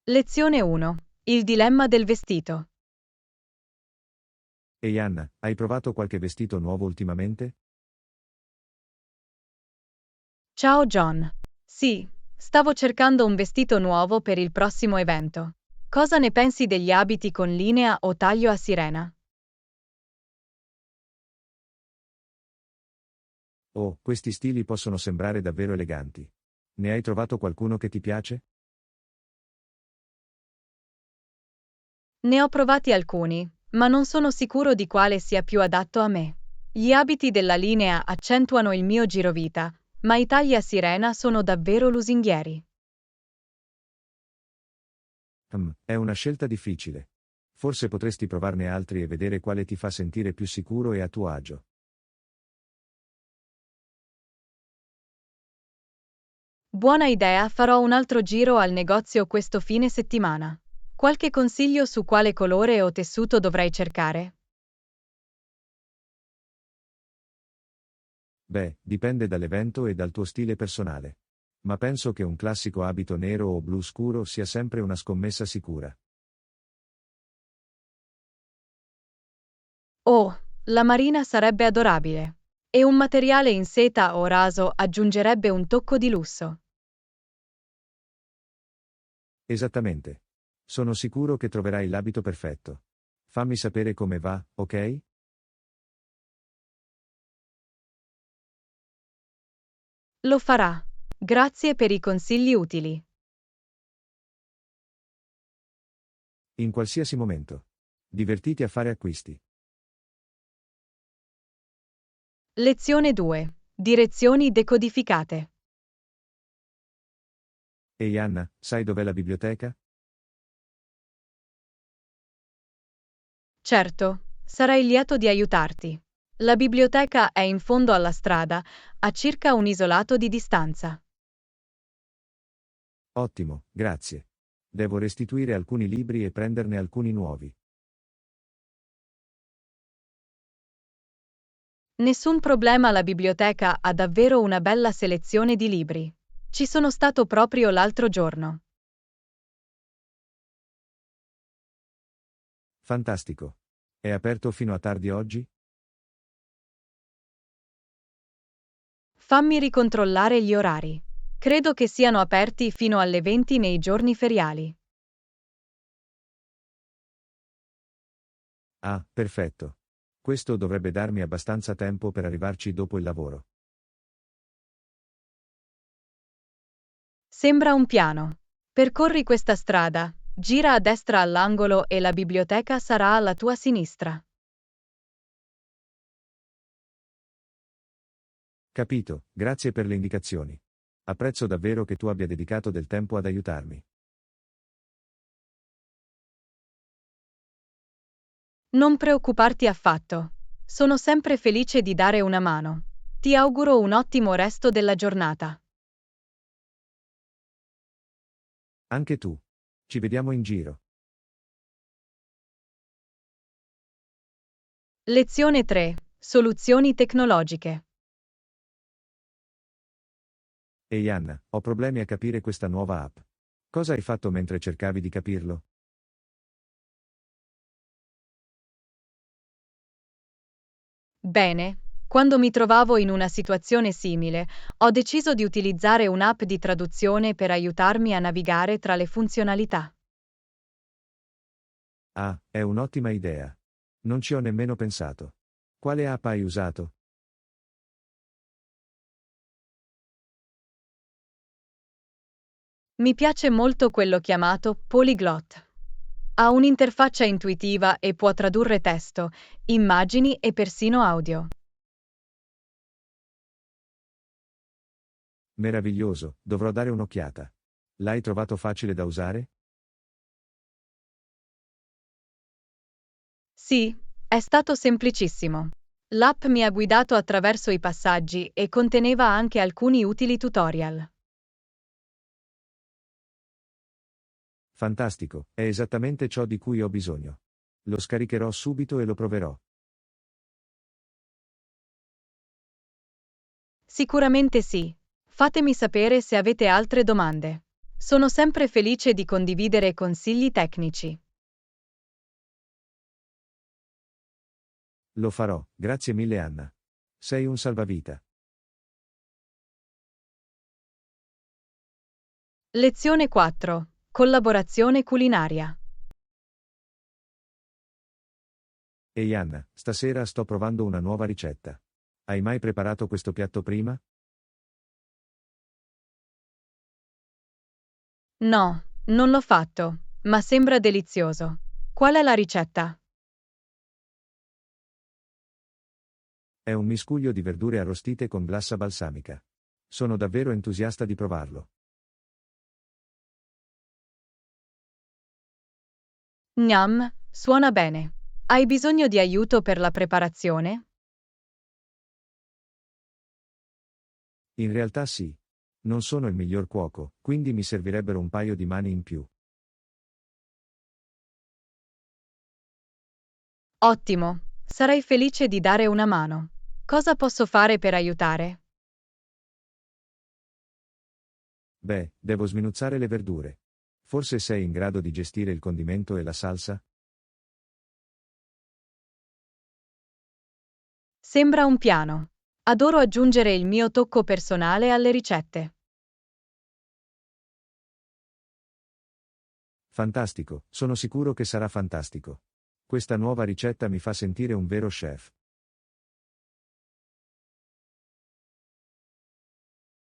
Lezione 1. Il dilemma del vestito. Ehi Anna, hai provato qualche vestito nuovo ultimamente? Ciao John. Sì, stavo cercando un vestito nuovo per il prossimo evento. Cosa ne pensi degli abiti con linea o taglio a sirena? Oh, questi stili possono sembrare davvero eleganti. Ne hai trovato qualcuno che ti piace? Ne ho provati alcuni, ma non sono sicuro di quale sia più adatto a me. Gli abiti della linea accentuano il mio girovita, ma i tagli a sirena sono davvero lusinghieri. È una scelta difficile. Forse potresti provarne altri e vedere quale ti fa sentire più sicuro e a tuo agio. Buona idea, farò un altro giro al negozio questo fine settimana. Qualche consiglio su quale colore o tessuto dovrei cercare? Beh, dipende dall'evento e dal tuo stile personale. Ma penso che un classico abito nero o blu scuro sia sempre una scommessa sicura. Oh, la marina sarebbe adorabile. E un materiale in seta o raso aggiungerebbe un tocco di lusso. Esattamente. Sono sicuro che troverai l'abito perfetto. Fammi sapere come va, ok? Lo farà. Grazie per i consigli utili. In qualsiasi momento. Divertiti a fare acquisti. Lezione 2. Direzioni decodificate. Ehi Anna, sai dov'è la biblioteca? Certo, sarei lieto di aiutarti. La biblioteca è in fondo alla strada, a circa un isolato di distanza. Ottimo, grazie. Devo restituire alcuni libri e prenderne alcuni nuovi. Nessun problema, la biblioteca ha davvero una bella selezione di libri. Ci sono stato proprio l'altro giorno. Fantastico. È aperto fino a tardi oggi? Fammi ricontrollare gli orari. Credo che siano aperti fino alle 20 nei giorni feriali. Ah, perfetto. Questo dovrebbe darmi abbastanza tempo per arrivarci dopo il lavoro. Sembra un piano. Percorri questa strada, gira a destra all'angolo e la biblioteca sarà alla tua sinistra. Capito, grazie per le indicazioni. Apprezzo davvero che tu abbia dedicato del tempo ad aiutarmi. Non preoccuparti affatto. Sono sempre felice di dare una mano. Ti auguro un ottimo resto della giornata. Anche tu. Ci vediamo in giro. Lezione 3. Soluzioni tecnologiche. Ehi Anna, ho problemi a capire questa nuova app. Cosa hai fatto mentre cercavi di capirlo? Bene, quando mi trovavo in una situazione simile, ho deciso di utilizzare un'app di traduzione per aiutarmi a navigare tra le funzionalità. Ah, è un'ottima idea. Non ci ho nemmeno pensato. Quale app hai usato? Mi piace molto quello chiamato Polyglot. Ha un'interfaccia intuitiva e può tradurre testo, immagini e persino audio. Meraviglioso, dovrò dare un'occhiata. L'hai trovato facile da usare? Sì, è stato semplicissimo. L'app mi ha guidato attraverso i passaggi e conteneva anche alcuni utili tutorial. Fantastico, è esattamente ciò di cui ho bisogno. Lo scaricherò subito e lo proverò. Sicuramente sì. Fatemi sapere se avete altre domande. Sono sempre felice di condividere consigli tecnici. Lo farò, grazie mille Anna. Sei un salvavita. Lezione 4. Collaborazione culinaria. Ehi Anna, stasera sto provando una nuova ricetta. Hai mai preparato questo piatto prima? No, non l'ho fatto, ma sembra delizioso. Qual è la ricetta? È un miscuglio di verdure arrostite con glassa balsamica. Sono davvero entusiasta di provarlo. Gnam, suona bene. Hai bisogno di aiuto per la preparazione? In realtà sì. Non sono il miglior cuoco, quindi mi servirebbero un paio di mani in più. Ottimo, sarei felice di dare una mano. Cosa posso fare per aiutare? Beh, devo sminuzzare le verdure. Forse sei in grado di gestire il condimento e la salsa? Sembra un piano. Adoro aggiungere il mio tocco personale alle ricette. Fantastico, sono sicuro che sarà fantastico. Questa nuova ricetta mi fa sentire un vero chef.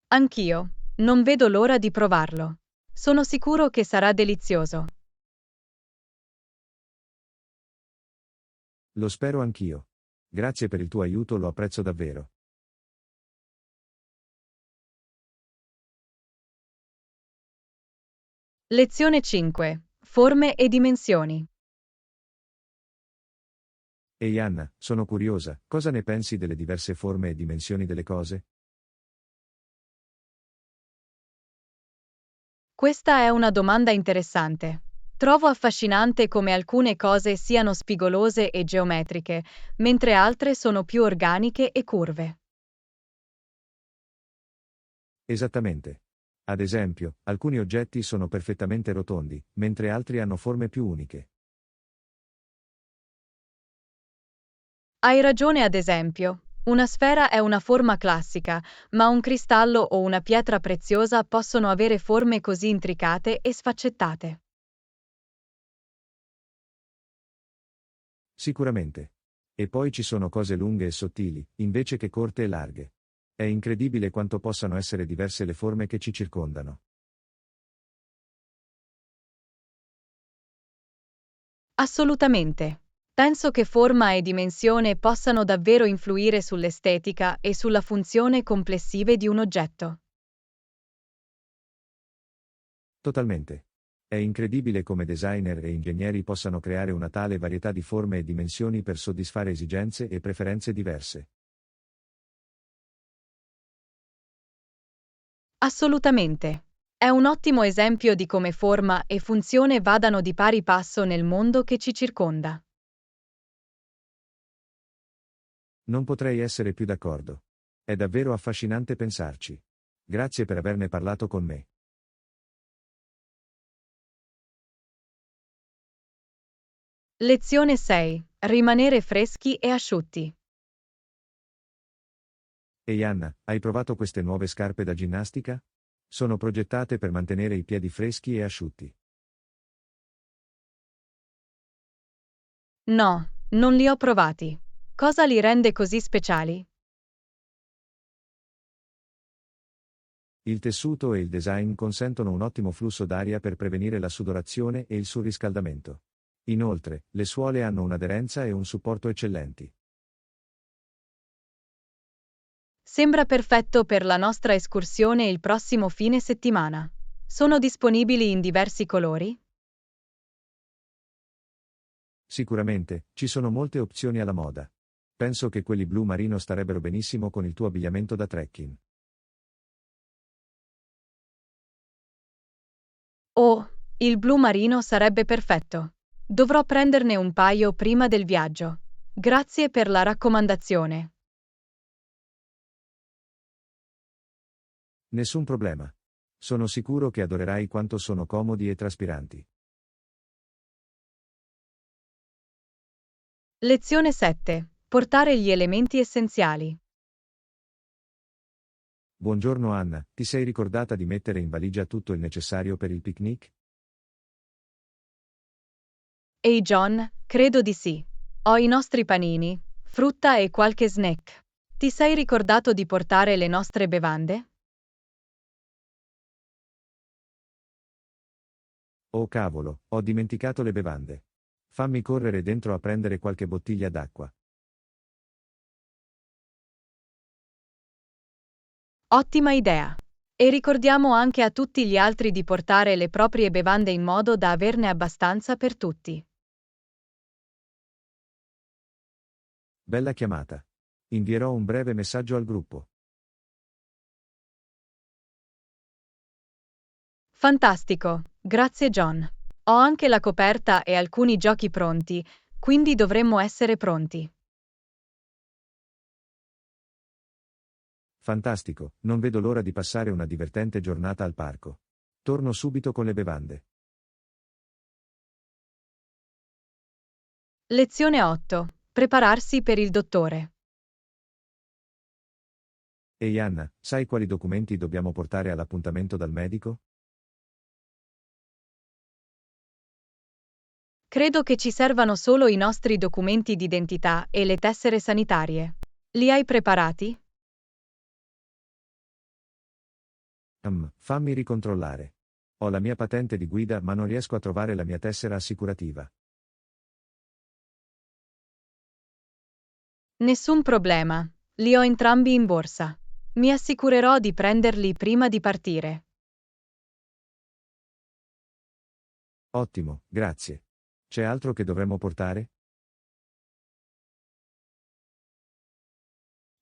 Anch'io. Non vedo l'ora di provarlo. Sono sicuro che sarà delizioso. Lo spero anch'io. Grazie per il tuo aiuto, lo apprezzo davvero. Lezione 5. Forme e dimensioni. Ehi Anna, sono curiosa, cosa ne pensi delle diverse forme e dimensioni delle cose? Questa è una domanda interessante. Trovo affascinante come alcune cose siano spigolose e geometriche, mentre altre sono più organiche e curve. Esattamente. Ad esempio, alcuni oggetti sono perfettamente rotondi, mentre altri hanno forme più uniche. Hai ragione, ad esempio. Una sfera è una forma classica, ma un cristallo o una pietra preziosa possono avere forme così intricate e sfaccettate. Sicuramente. E poi ci sono cose lunghe e sottili, invece che corte e larghe. È incredibile quanto possano essere diverse le forme che ci circondano. Assolutamente. Penso che forma e dimensione possano davvero influire sull'estetica e sulla funzione complessive di un oggetto. Totalmente. È incredibile come designer e ingegneri possano creare una tale varietà di forme e dimensioni per soddisfare esigenze e preferenze diverse. Assolutamente. È un ottimo esempio di come forma e funzione vadano di pari passo nel mondo che ci circonda. Non potrei essere più d'accordo. È davvero affascinante pensarci. Grazie per averne parlato con me. Lezione 6. Rimanere freschi e asciutti. Ehi Anna, hai provato queste nuove scarpe da ginnastica? Sono progettate per mantenere i piedi freschi e asciutti. No, non li ho provati. Cosa li rende così speciali? Il tessuto e il design consentono un ottimo flusso d'aria per prevenire la sudorazione e il surriscaldamento. Inoltre, le suole hanno un'aderenza e un supporto eccellenti. Sembra perfetto per la nostra escursione il prossimo fine settimana. Sono disponibili in diversi colori? Sicuramente, ci sono molte opzioni alla moda. Penso che quelli blu marino starebbero benissimo con il tuo abbigliamento da trekking. Oh, il blu marino sarebbe perfetto. Dovrò prenderne un paio prima del viaggio. Grazie per la raccomandazione. Nessun problema. Sono sicuro che adorerai quanto sono comodi e traspiranti. Lezione 7. Portare gli elementi essenziali. Buongiorno Anna, ti sei ricordata di mettere in valigia tutto il necessario per il picnic? Ehi John, credo di sì. Ho i nostri panini, frutta e qualche snack. Ti sei ricordato di portare le nostre bevande? Oh cavolo, ho dimenticato le bevande. Fammi correre dentro a prendere qualche bottiglia d'acqua. Ottima idea. E ricordiamo anche a tutti gli altri di portare le proprie bevande in modo da averne abbastanza per tutti. Bella chiamata. Invierò un breve messaggio al gruppo. Fantastico, grazie John. Ho anche la coperta e alcuni giochi pronti, quindi dovremmo essere pronti. Fantastico, non vedo l'ora di passare una divertente giornata al parco. Torno subito con le bevande. Lezione 8. Prepararsi per il dottore. Ehi Anna, sai quali documenti dobbiamo portare all'appuntamento dal medico? Credo che ci servano solo i nostri documenti d'identità e le tessere sanitarie. Li hai preparati? Fammi ricontrollare. Ho la mia patente di guida ma non riesco a trovare la mia tessera assicurativa. Nessun problema. Li ho entrambi in borsa. Mi assicurerò di prenderli prima di partire. Ottimo, grazie. C'è altro che dovremmo portare?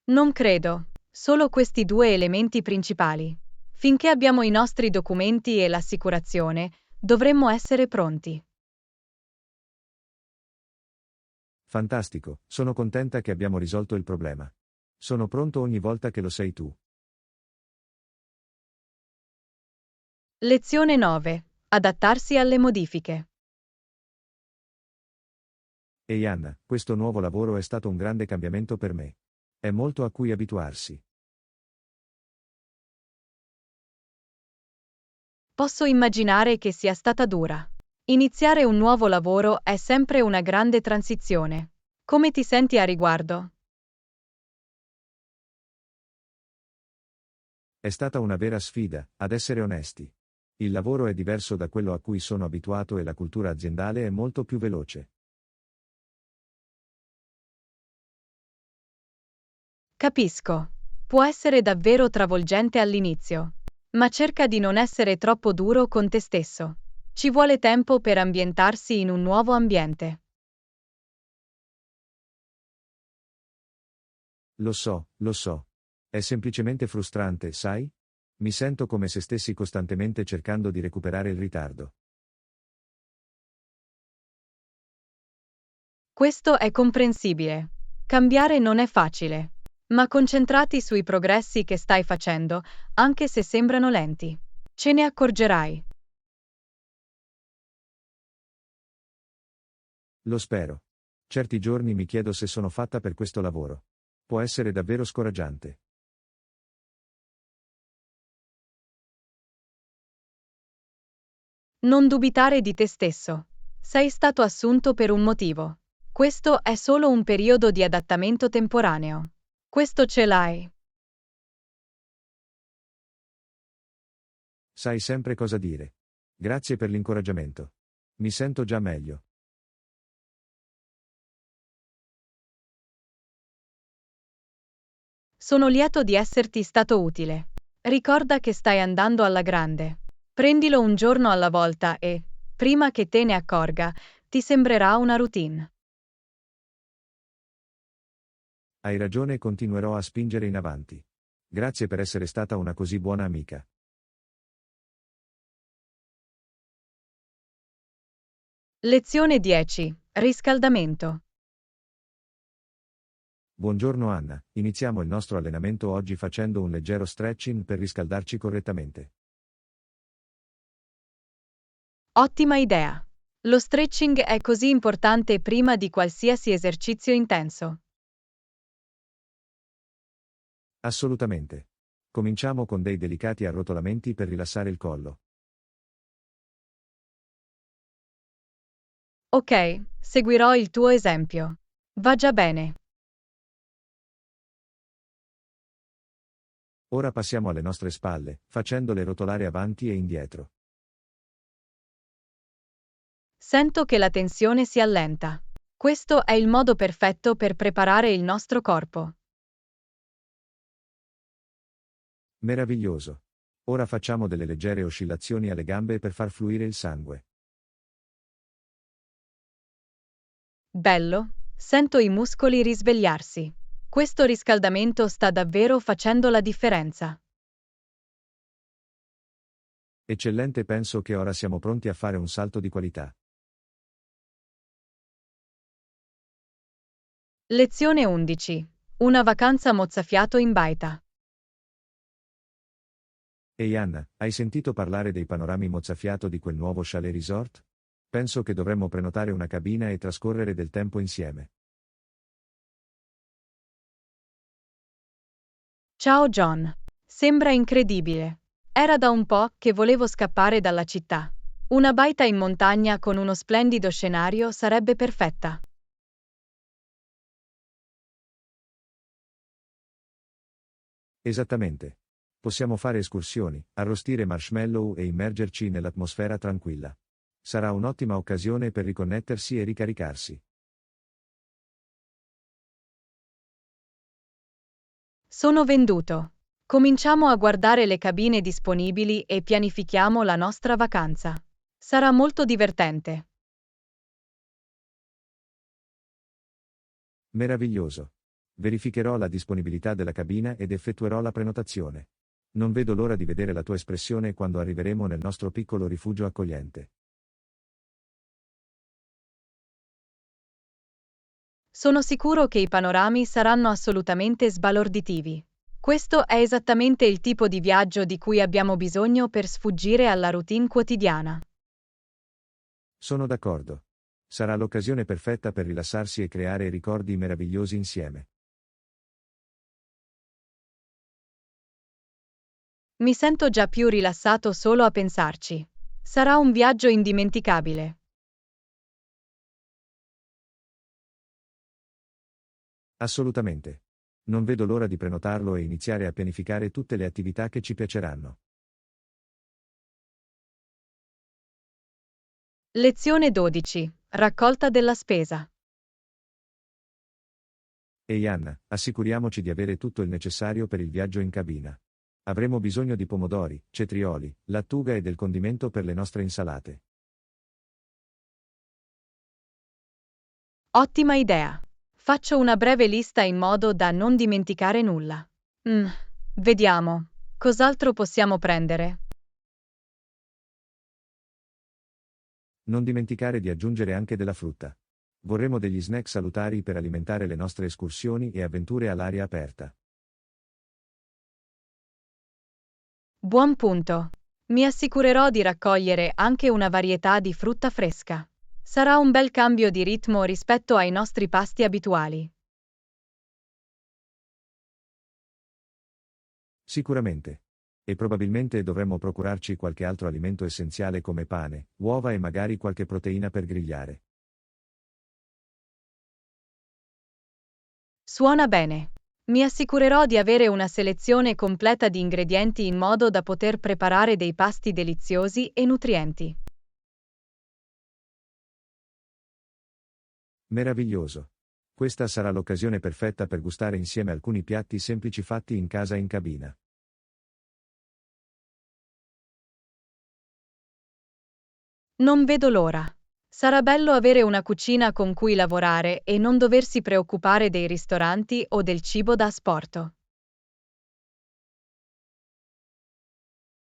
Non credo. Solo questi due elementi principali. Finché abbiamo i nostri documenti e l'assicurazione, dovremmo essere pronti. Fantastico, sono contenta che abbiamo risolto il problema. Sono pronto ogni volta che lo sei tu. Lezione 9. Adattarsi alle modifiche. Ehi Anna, questo nuovo lavoro è stato un grande cambiamento per me. È molto a cui abituarsi. Posso immaginare che sia stata dura. Iniziare un nuovo lavoro è sempre una grande transizione. Come ti senti a riguardo? È stata una vera sfida, ad essere onesti. Il lavoro è diverso da quello a cui sono abituato e la cultura aziendale è molto più veloce. Capisco. Può essere davvero travolgente all'inizio. Ma cerca di non essere troppo duro con te stesso. Ci vuole tempo per ambientarsi in un nuovo ambiente. Lo so, lo so. È semplicemente frustrante, sai? Mi sento come se stessi costantemente cercando di recuperare il ritardo. Questo è comprensibile. Cambiare non è facile. Ma concentrati sui progressi che stai facendo, anche se sembrano lenti. Ce ne accorgerai. Lo spero. Certi giorni mi chiedo se sono fatta per questo lavoro. Può essere davvero scoraggiante. Non dubitare di te stesso. Sei stato assunto per un motivo. Questo è solo un periodo di adattamento temporaneo. Questo ce l'hai. Sai sempre cosa dire. Grazie per l'incoraggiamento. Mi sento già meglio. Sono lieto di esserti stato utile. Ricorda che stai andando alla grande. Prendilo un giorno alla volta e, prima che te ne accorga, ti sembrerà una routine. Hai ragione e continuerò a spingere in avanti. Grazie per essere stata una così buona amica. Lezione 10. Riscaldamento. Buongiorno Anna, iniziamo il nostro allenamento oggi facendo un leggero stretching per riscaldarci correttamente. Ottima idea. Lo stretching è così importante prima di qualsiasi esercizio intenso. Assolutamente. Cominciamo con dei delicati arrotolamenti per rilassare il collo. Ok, seguirò il tuo esempio. Va già bene. Ora passiamo alle nostre spalle, facendole rotolare avanti e indietro. Sento che la tensione si allenta. Questo è il modo perfetto per preparare il nostro corpo. Meraviglioso. Ora facciamo delle leggere oscillazioni alle gambe per far fluire il sangue. Bello, sento i muscoli risvegliarsi. Questo riscaldamento sta davvero facendo la differenza. Eccellente, penso che ora siamo pronti a fare un salto di qualità. Lezione 11. Una vacanza mozzafiato in baita. Ehi Anna, hai sentito parlare dei panorami mozzafiato di quel nuovo chalet resort? Penso che dovremmo prenotare una cabina e trascorrere del tempo insieme. Ciao John. Sembra incredibile. Era da un po' che volevo scappare dalla città. Una baita in montagna con uno splendido scenario sarebbe perfetta. Esattamente. Possiamo fare escursioni, arrostire marshmallow e immergerci nell'atmosfera tranquilla. Sarà un'ottima occasione per riconnettersi e ricaricarsi. Sono venduto. Cominciamo a guardare le cabine disponibili e pianifichiamo la nostra vacanza. Sarà molto divertente. Meraviglioso. Verificherò la disponibilità della cabina ed effettuerò la prenotazione. Non vedo l'ora di vedere la tua espressione quando arriveremo nel nostro piccolo rifugio accogliente. Sono sicuro che i panorami saranno assolutamente sbalorditivi. Questo è esattamente il tipo di viaggio di cui abbiamo bisogno per sfuggire alla routine quotidiana. Sono d'accordo. Sarà l'occasione perfetta per rilassarsi e creare ricordi meravigliosi insieme. Mi sento già più rilassato solo a pensarci. Sarà un viaggio indimenticabile. Assolutamente. Non vedo l'ora di prenotarlo e iniziare a pianificare tutte le attività che ci piaceranno. Lezione 12. Raccolta della spesa. Ehi Anna, assicuriamoci di avere tutto il necessario per il viaggio in cabina. Avremo bisogno di pomodori, cetrioli, lattuga e del condimento per le nostre insalate. Ottima idea. Faccio una breve lista in modo da non dimenticare nulla. Mm, vediamo. Cos'altro possiamo prendere? Non dimenticare di aggiungere anche della frutta. Vorremmo degli snack salutari per alimentare le nostre escursioni e avventure all'aria aperta. Buon punto. Mi assicurerò di raccogliere anche una varietà di frutta fresca. Sarà un bel cambio di ritmo rispetto ai nostri pasti abituali. Sicuramente. E probabilmente dovremmo procurarci qualche altro alimento essenziale come pane, uova e magari qualche proteina per grigliare. Suona bene. Mi assicurerò di avere una selezione completa di ingredienti in modo da poter preparare dei pasti deliziosi e nutrienti. Meraviglioso. Questa sarà l'occasione perfetta per gustare insieme alcuni piatti semplici fatti in casa in cabina. Non vedo l'ora. Sarà bello avere una cucina con cui lavorare e non doversi preoccupare dei ristoranti o del cibo da asporto.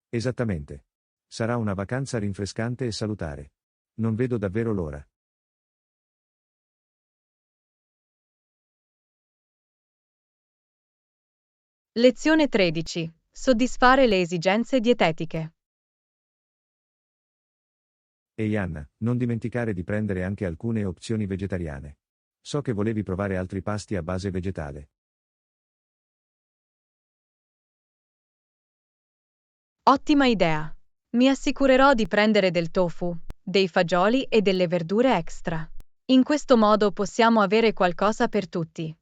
Esattamente. Sarà una vacanza rinfrescante e salutare. Non vedo davvero l'ora. Lezione 13. Soddisfare le esigenze dietetiche. Ehi Anna, non dimenticare di prendere anche alcune opzioni vegetariane. So che volevi provare altri pasti a base vegetale. Ottima idea. Mi assicurerò di prendere del tofu, dei fagioli e delle verdure extra. In questo modo possiamo avere qualcosa per tutti.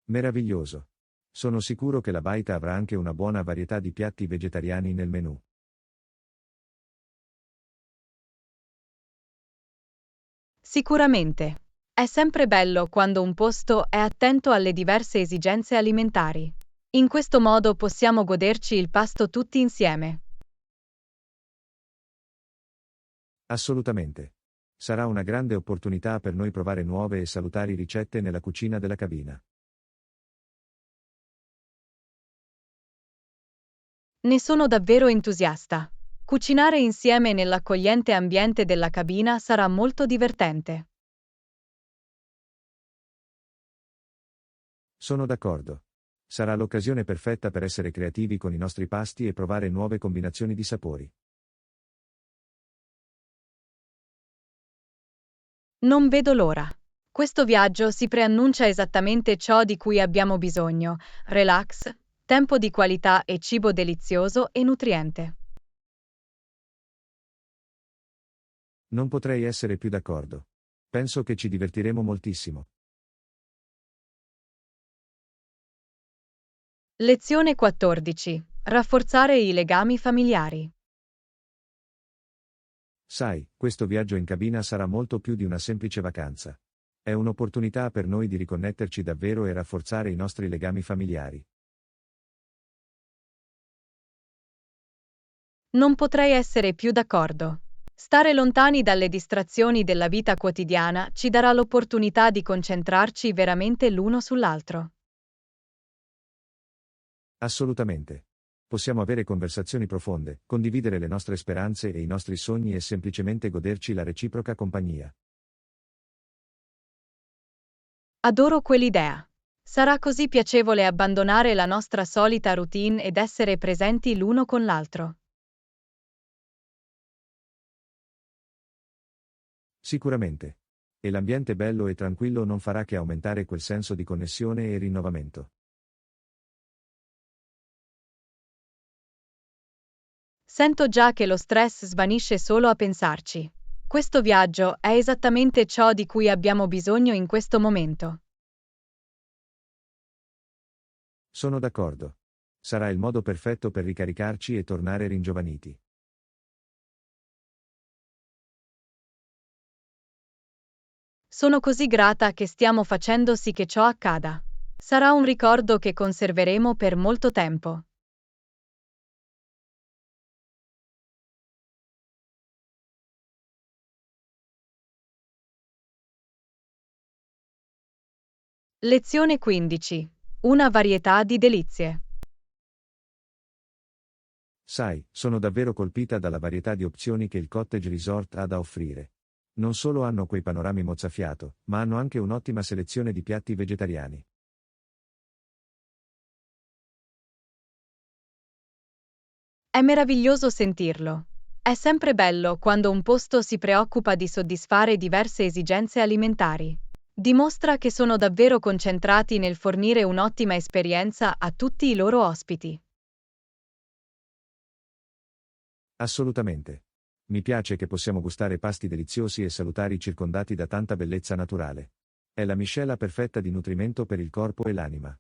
Meraviglioso. Sono sicuro che la baita avrà anche una buona varietà di piatti vegetariani nel menù. Sicuramente. È sempre bello quando un posto è attento alle diverse esigenze alimentari. In questo modo possiamo goderci il pasto tutti insieme. Assolutamente. Sarà una grande opportunità per noi provare nuove e salutari ricette nella cucina della cabina. Ne sono davvero entusiasta. Cucinare insieme nell'accogliente ambiente della cabina sarà molto divertente. Sono d'accordo. Sarà l'occasione perfetta per essere creativi con i nostri pasti e provare nuove combinazioni di sapori. Non vedo l'ora. Questo viaggio si preannuncia esattamente ciò di cui abbiamo bisogno: relax, tempo di qualità e cibo delizioso e nutriente. Non potrei essere più d'accordo. Penso che ci divertiremo moltissimo. Lezione 14. Rafforzare i legami familiari. Sai, questo viaggio in cabina sarà molto più di una semplice vacanza. È un'opportunità per noi di riconnetterci davvero e rafforzare i nostri legami familiari. Non potrei essere più d'accordo. Stare lontani dalle distrazioni della vita quotidiana ci darà l'opportunità di concentrarci veramente l'uno sull'altro. Assolutamente. Possiamo avere conversazioni profonde, condividere le nostre speranze e i nostri sogni e semplicemente goderci la reciproca compagnia. Adoro quell'idea. Sarà così piacevole abbandonare la nostra solita routine ed essere presenti l'uno con l'altro. Sicuramente. E l'ambiente bello e tranquillo non farà che aumentare quel senso di connessione e rinnovamento. Sento già che lo stress svanisce solo a pensarci. Questo viaggio è esattamente ciò di cui abbiamo bisogno in questo momento. Sono d'accordo. Sarà il modo perfetto per ricaricarci e tornare ringiovaniti. Sono così grata che stiamo facendo sì che ciò accada. Sarà un ricordo che conserveremo per molto tempo. Lezione 15. Una varietà di delizie. Sai, sono davvero colpita dalla varietà di opzioni che il Cottage Resort ha da offrire. Non solo hanno quei panorami mozzafiato, ma hanno anche un'ottima selezione di piatti vegetariani. È meraviglioso sentirlo. È sempre bello quando un posto si preoccupa di soddisfare diverse esigenze alimentari. Dimostra che sono davvero concentrati nel fornire un'ottima esperienza a tutti i loro ospiti. Assolutamente. Mi piace che possiamo gustare pasti deliziosi e salutari circondati da tanta bellezza naturale. È la miscela perfetta di nutrimento per il corpo e l'anima.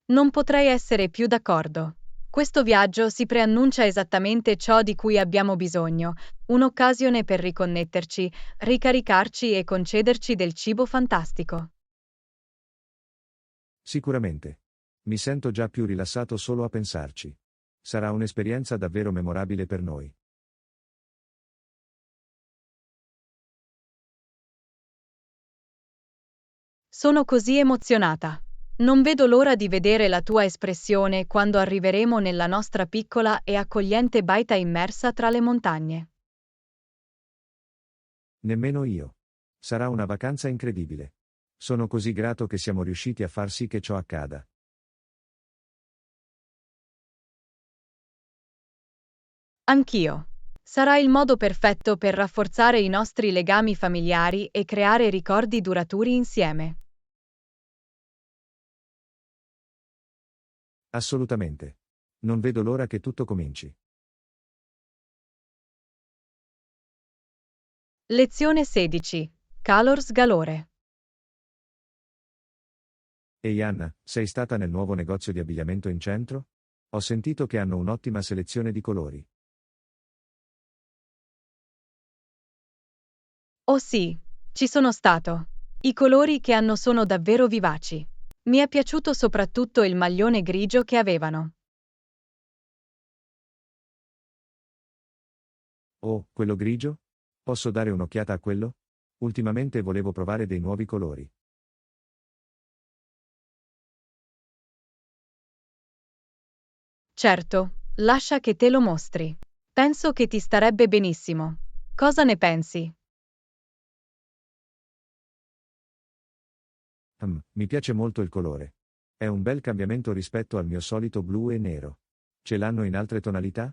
Non potrei essere più d'accordo. Questo viaggio si preannuncia esattamente ciò di cui abbiamo bisogno: un'occasione per riconnetterci, ricaricarci e concederci del cibo fantastico. Sicuramente. Mi sento già più rilassato solo a pensarci. Sarà un'esperienza davvero memorabile per noi. Sono così emozionata. Non vedo l'ora di vedere la tua espressione quando arriveremo nella nostra piccola e accogliente baita immersa tra le montagne. Nemmeno io. Sarà una vacanza incredibile. Sono così grato che siamo riusciti a far sì che ciò accada. Anch'io. Sarà il modo perfetto per rafforzare i nostri legami familiari e creare ricordi duraturi insieme. Assolutamente. Non vedo l'ora che tutto cominci. Lezione 16. Colors Galore. Ehi Anna, sei stata nel nuovo negozio di abbigliamento in centro? Ho sentito che hanno un'ottima selezione di colori. Oh sì, ci sono stato. I colori che hanno sono davvero vivaci. Mi è piaciuto soprattutto il maglione grigio che avevano. Oh, quello grigio? Posso dare un'occhiata a quello? Ultimamente volevo provare dei nuovi colori. Certo, lascia che te lo mostri. Penso che ti starebbe benissimo. Cosa ne pensi? Mi piace molto il colore. È un bel cambiamento rispetto al mio solito blu e nero. Ce l'hanno in altre tonalità?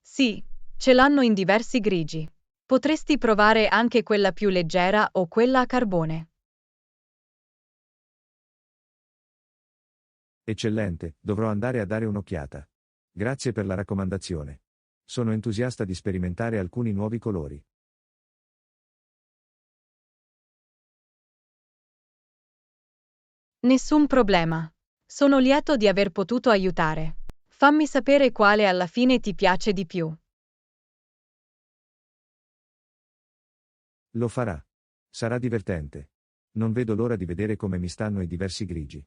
Sì, ce l'hanno in diversi grigi. Potresti provare anche quella più leggera o quella a carbone. Eccellente, dovrò andare a dare un'occhiata. Grazie per la raccomandazione. Sono entusiasta di sperimentare alcuni nuovi colori. Nessun problema. Sono lieto di aver potuto aiutare. Fammi sapere quale alla fine ti piace di più. Lo farà. Sarà divertente. Non vedo l'ora di vedere come mi stanno i diversi grigi.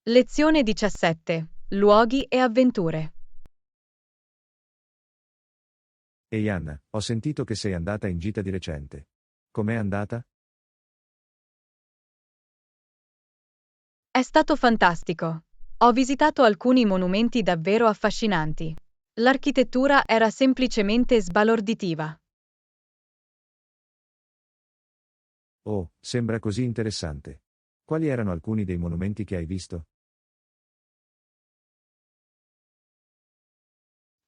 Lezione 17. Luoghi e avventure. Ehi Anna, ho sentito che sei andata in gita di recente. Com'è andata? È stato fantastico. Ho visitato alcuni monumenti davvero affascinanti. L'architettura era semplicemente sbalorditiva. Oh, sembra così interessante. Quali erano alcuni dei monumenti che hai visto?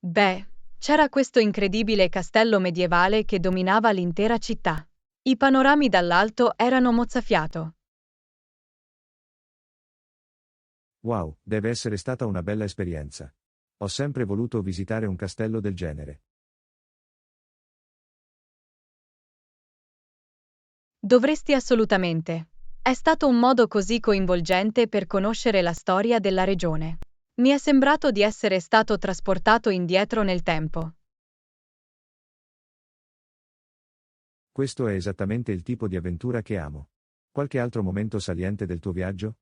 Beh, c'era questo incredibile castello medievale che dominava l'intera città. I panorami dall'alto erano mozzafiato. Wow, deve essere stata una bella esperienza. Ho sempre voluto visitare un castello del genere. Dovresti assolutamente. È stato un modo così coinvolgente per conoscere la storia della regione. Mi è sembrato di essere stato trasportato indietro nel tempo. Questo è esattamente il tipo di avventura che amo. Qualche altro momento saliente del tuo viaggio?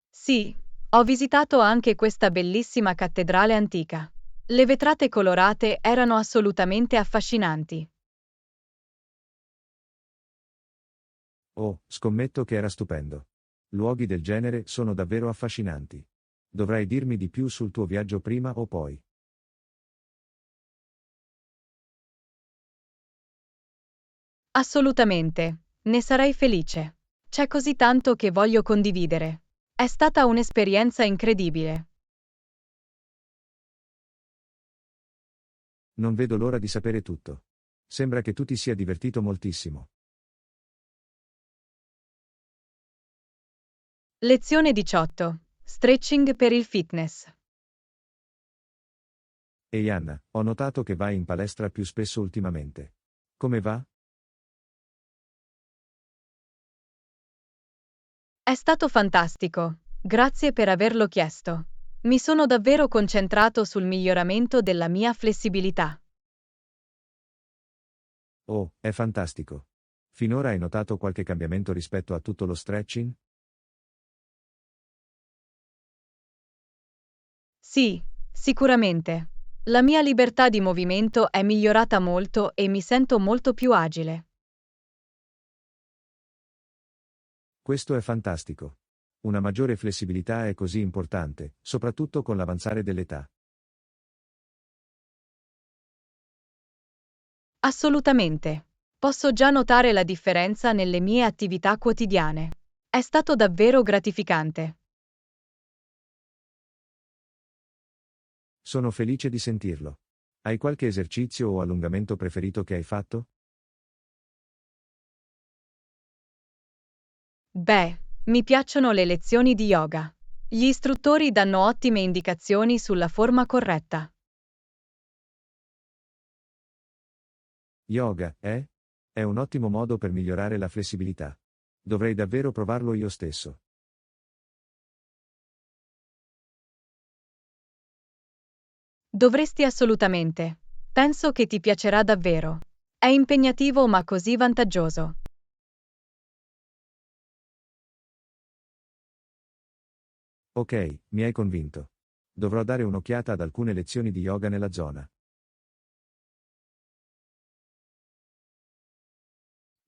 Sì, ho visitato anche questa bellissima cattedrale antica. Le vetrate colorate erano assolutamente affascinanti. Oh, scommetto che era stupendo. Luoghi del genere sono davvero affascinanti. Dovrai dirmi di più sul tuo viaggio prima o poi. Assolutamente, ne sarei felice. C'è così tanto che voglio condividere. È stata un'esperienza incredibile. Non vedo l'ora di sapere tutto. Sembra che tu ti sia divertito moltissimo. Lezione 18. Stretching per il fitness. Ehi Anna, ho notato che vai in palestra più spesso ultimamente. Come va? È stato fantastico. Grazie per averlo chiesto. Mi sono davvero concentrato sul miglioramento della mia flessibilità. Oh, è fantastico. Finora hai notato qualche cambiamento rispetto a tutto lo stretching? Sì, sicuramente. La mia libertà di movimento è migliorata molto e mi sento molto più agile. Questo è fantastico. Una maggiore flessibilità è così importante, soprattutto con l'avanzare dell'età. Assolutamente. Posso già notare la differenza nelle mie attività quotidiane. È stato davvero gratificante. Sono felice di sentirlo. Hai qualche esercizio o allungamento preferito che hai fatto? Beh, mi piacciono le lezioni di yoga. Gli istruttori danno ottime indicazioni sulla forma corretta. Yoga, eh? È un ottimo modo per migliorare la flessibilità. Dovrei davvero provarlo io stesso. Dovresti assolutamente. Penso che ti piacerà davvero. È impegnativo ma così vantaggioso. Ok, mi hai convinto. Dovrò dare un'occhiata ad alcune lezioni di yoga nella zona.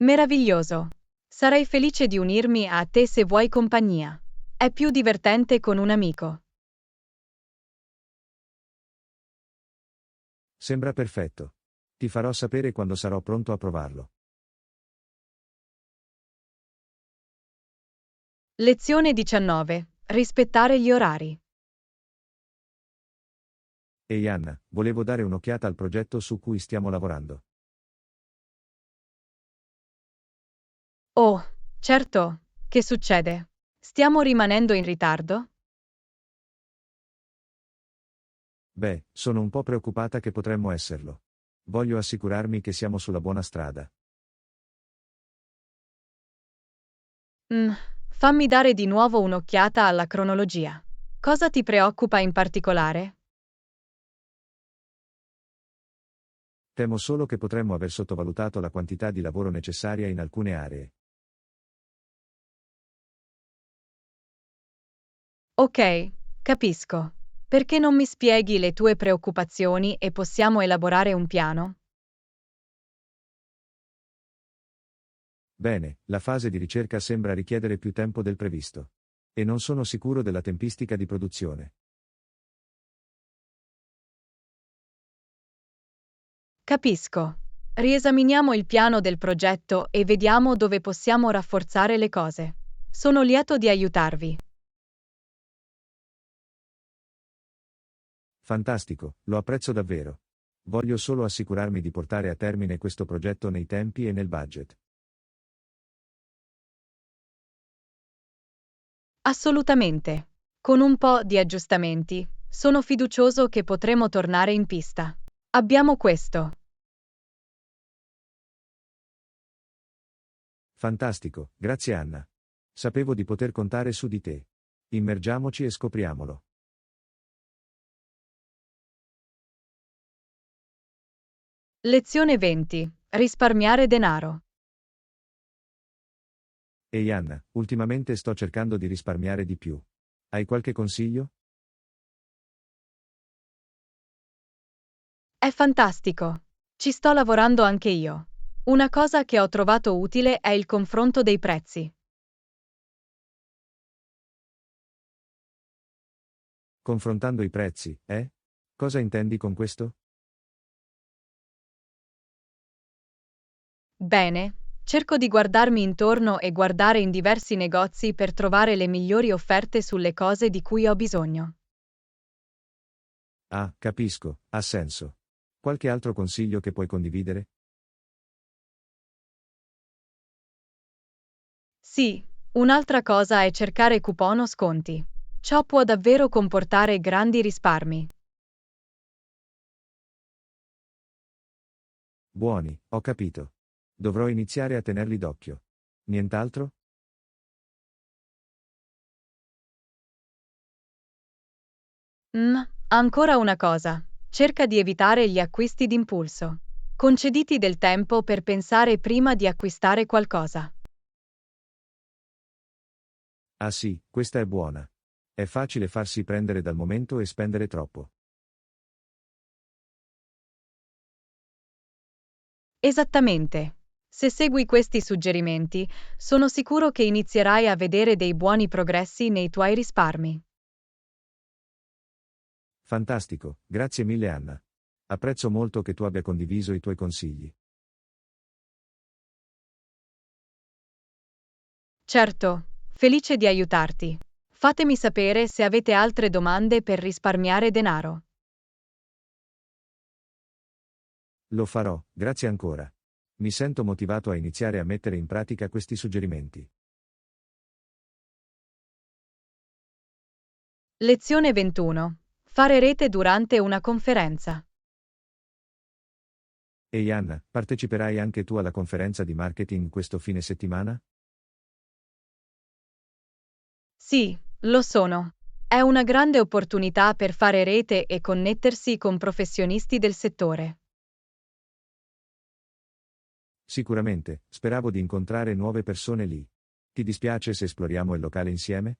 Meraviglioso. Sarei felice di unirmi a te se vuoi compagnia. È più divertente con un amico. Sembra perfetto. Ti farò sapere quando sarò pronto a provarlo. Lezione 19. Rispettare gli orari. Ehi Anna, volevo dare un'occhiata al progetto su cui stiamo lavorando. Oh, certo. Che succede? Stiamo rimanendo in ritardo? Beh, sono un po' preoccupata che potremmo esserlo. Voglio assicurarmi che siamo sulla buona strada. Mm, fammi dare di nuovo un'occhiata alla cronologia. Cosa ti preoccupa in particolare? Temo solo che potremmo aver sottovalutato la quantità di lavoro necessaria in alcune aree. Ok, capisco. Perché non mi spieghi le tue preoccupazioni e possiamo elaborare un piano? Bene, la fase di ricerca sembra richiedere più tempo del previsto. E non sono sicuro della tempistica di produzione. Capisco. Riesaminiamo il piano del progetto e vediamo dove possiamo rafforzare le cose. Sono lieto di aiutarvi. Fantastico, lo apprezzo davvero. Voglio solo assicurarmi di portare a termine questo progetto nei tempi e nel budget. Assolutamente. Con un po' di aggiustamenti, sono fiducioso che potremo tornare in pista. Abbiamo questo. Fantastico, grazie Anna. Sapevo di poter contare su di te. Immergiamoci e scopriamolo. Lezione 20. Risparmiare denaro. Ehi Anna, ultimamente sto cercando di risparmiare di più. Hai qualche consiglio? È fantastico. Ci sto lavorando anche io. Una cosa che ho trovato utile è il confronto dei prezzi. Confrontando i prezzi, eh? Cosa intendi con questo? Bene, cerco di guardarmi intorno e guardare in diversi negozi per trovare le migliori offerte sulle cose di cui ho bisogno. Ah, capisco, ha senso. Qualche altro consiglio che puoi condividere? Sì, un'altra cosa è cercare coupon o sconti. Ciò può davvero comportare grandi risparmi. Buoni, ho capito. Dovrò iniziare a tenerli d'occhio. Nient'altro? Mm, ancora una cosa. Cerca di evitare gli acquisti d'impulso. Concediti del tempo per pensare prima di acquistare qualcosa. Ah sì, questa è buona. È facile farsi prendere dal momento e spendere troppo. Esattamente. Se segui questi suggerimenti, sono sicuro che inizierai a vedere dei buoni progressi nei tuoi risparmi. Fantastico, grazie mille Anna. Apprezzo molto che tu abbia condiviso i tuoi consigli. Certo, felice di aiutarti. Fatemi sapere se avete altre domande per risparmiare denaro. Lo farò, grazie ancora. Mi sento motivato a iniziare a mettere in pratica questi suggerimenti. Lezione 21. Fare rete durante una conferenza. Ehi Anna, parteciperai anche tu alla conferenza di marketing questo fine settimana? Sì, lo sono. È una grande opportunità per fare rete e connettersi con professionisti del settore. Sicuramente, speravo di incontrare nuove persone lì. Ti dispiace se esploriamo il locale insieme?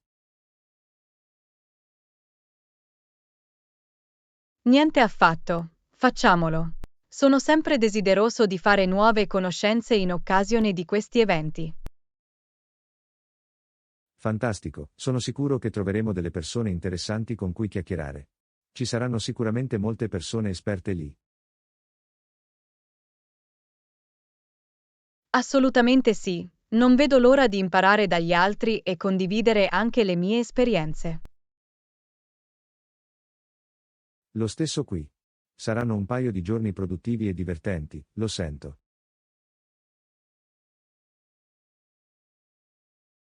Niente affatto, facciamolo. Sono sempre desideroso di fare nuove conoscenze in occasione di questi eventi. Fantastico, sono sicuro che troveremo delle persone interessanti con cui chiacchierare. Ci saranno sicuramente molte persone esperte lì. Assolutamente sì, non vedo l'ora di imparare dagli altri e condividere anche le mie esperienze. Lo stesso qui. Saranno un paio di giorni produttivi e divertenti, lo sento.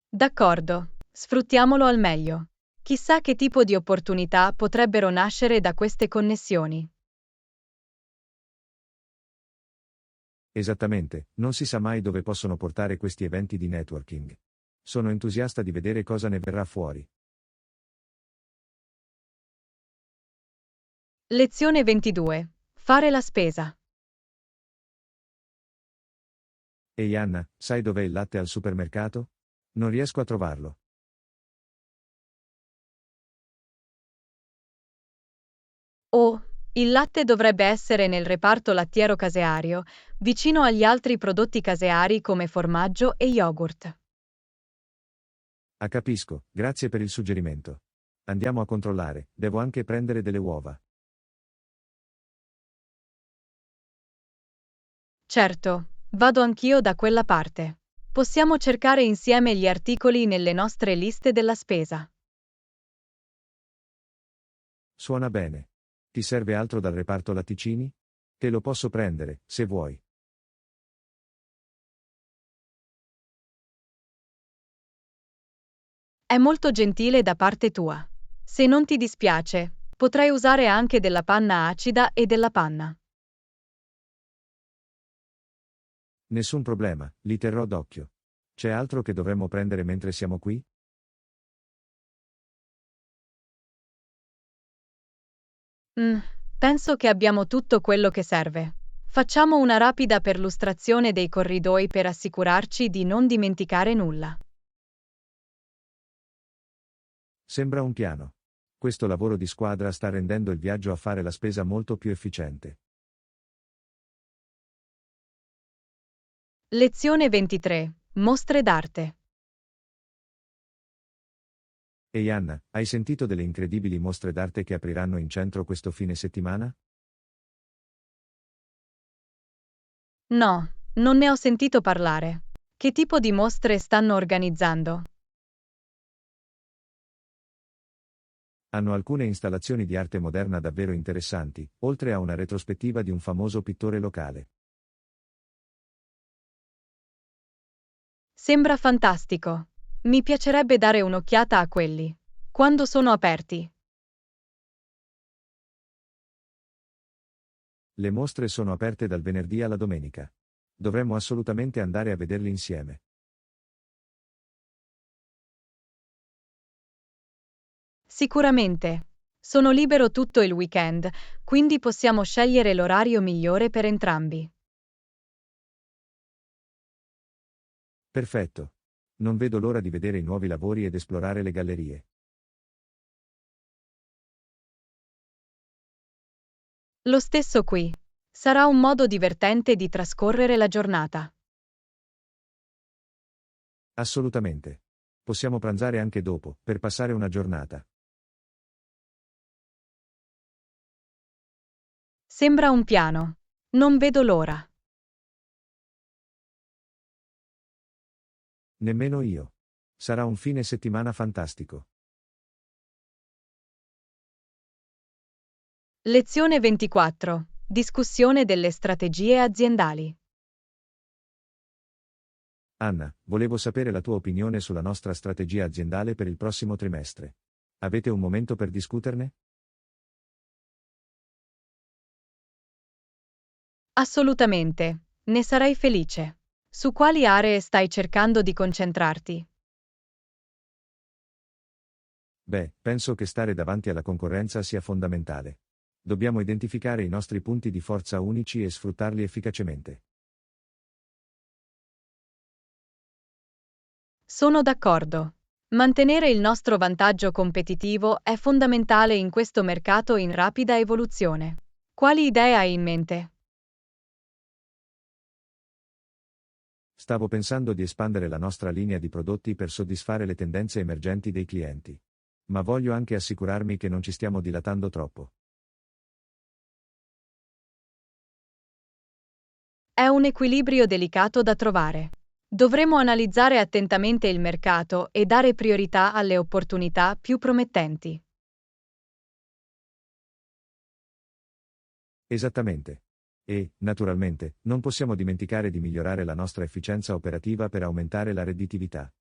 D'accordo, sfruttiamolo al meglio. Chissà che tipo di opportunità potrebbero nascere da queste connessioni. Esattamente, non si sa mai dove possono portare questi eventi di networking. Sono entusiasta di vedere cosa ne verrà fuori. Lezione 22. Fare la spesa. Ehi Anna, sai dov'è il latte al supermercato? Non riesco a trovarlo. Oh, il latte dovrebbe essere nel reparto lattiero caseario, vicino agli altri prodotti caseari come formaggio e yogurt. Ah, capisco, grazie per il suggerimento. Andiamo a controllare, devo anche prendere delle uova. Certo, vado anch'io da quella parte. Possiamo cercare insieme gli articoli nelle nostre liste della spesa. Suona bene. Ti serve altro dal reparto latticini? Te lo posso prendere, se vuoi. È molto gentile da parte tua. Se non ti dispiace, potrei usare anche della panna acida e della panna. Nessun problema, li terrò d'occhio. C'è altro che dovremmo prendere mentre siamo qui? Mm, penso che abbiamo tutto quello che serve. Facciamo una rapida perlustrazione dei corridoi per assicurarci di non dimenticare nulla. Sembra un piano. Questo lavoro di squadra sta rendendo il viaggio a fare la spesa molto più efficiente. Lezione 23. Mostre d'arte. Ehi Anna, hai sentito delle incredibili mostre d'arte che apriranno in centro questo fine settimana? No, non ne ho sentito parlare. Che tipo di mostre stanno organizzando? Hanno alcune installazioni di arte moderna davvero interessanti, oltre a una retrospettiva di un famoso pittore locale. Sembra fantastico. Mi piacerebbe dare un'occhiata a quelli. Quando sono aperti? Le mostre sono aperte dal venerdì alla domenica. Dovremmo assolutamente andare a vederli insieme. Sicuramente. Sono libero tutto il weekend, quindi possiamo scegliere l'orario migliore per entrambi. Perfetto. Non vedo l'ora di vedere i nuovi lavori ed esplorare le gallerie. Lo stesso qui. Sarà un modo divertente di trascorrere la giornata. Assolutamente. Possiamo pranzare anche dopo, per passare una giornata. Sembra un piano. Non vedo l'ora. Nemmeno io. Sarà un fine settimana fantastico. Lezione 24. Discussione delle strategie aziendali. Anna, volevo sapere la tua opinione sulla nostra strategia aziendale per il prossimo trimestre. Avete un momento per discuterne? Assolutamente. Ne sarei felice. Su quali aree stai cercando di concentrarti? Beh, penso che stare davanti alla concorrenza sia fondamentale. Dobbiamo identificare i nostri punti di forza unici e sfruttarli efficacemente. Sono d'accordo. Mantenere il nostro vantaggio competitivo è fondamentale in questo mercato in rapida evoluzione. Quali idee hai in mente? Stavo pensando di espandere la nostra linea di prodotti per soddisfare le tendenze emergenti dei clienti. Ma voglio anche assicurarmi che non ci stiamo dilatando troppo. È un equilibrio delicato da trovare. Dovremo analizzare attentamente il mercato e dare priorità alle opportunità più promettenti. Esattamente. E, naturalmente, non possiamo dimenticare di migliorare la nostra efficienza operativa per aumentare la redditività.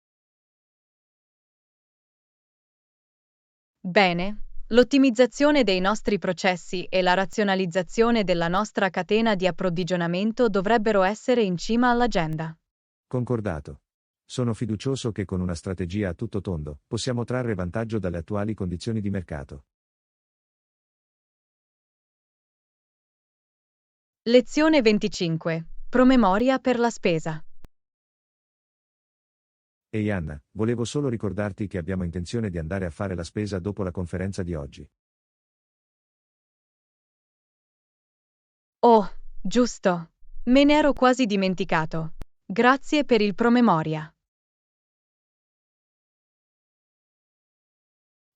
Bene, l'ottimizzazione dei nostri processi e la razionalizzazione della nostra catena di approvvigionamento dovrebbero essere in cima all'agenda. Concordato. Sono fiducioso che con una strategia a tutto tondo possiamo trarre vantaggio dalle attuali condizioni di mercato. Lezione 25. Promemoria per la spesa. Ehi Anna, volevo solo ricordarti che abbiamo intenzione di andare a fare la spesa dopo la conferenza di oggi. Oh, giusto. Me ne ero quasi dimenticato. Grazie per il promemoria.